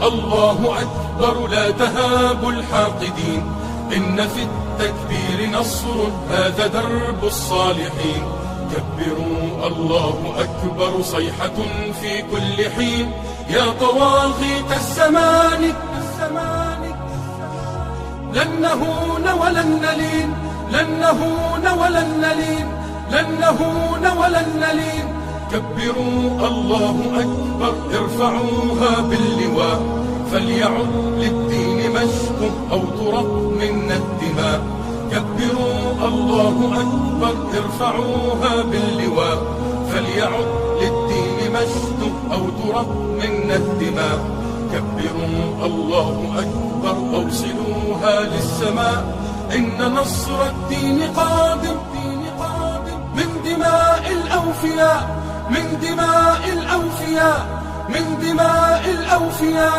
الله أكبر لا تهابوا الحاقدين، إن في التكبير نصر هذا درب الصالحين. كبروا الله أكبر صيحة في كل حين، يا طواغيت الزمان لن نهون ولن نلين، لن نهون ولن نلين، لن نهون ولن نلين. كبروا الله أكبر ارفعوها باللواء، فليعد للدين مشق أو ترق منا الدماء. كبروا الله أكبر ارفعوها باللواء، فليعد للدين مشق أو ترق منا الدماء. كبروا الله أكبر أوصلوها للسماء، إن نصر الدين قادم من دماء الأوفياء، من دماء الأوفياء، من دماء الأوفياء.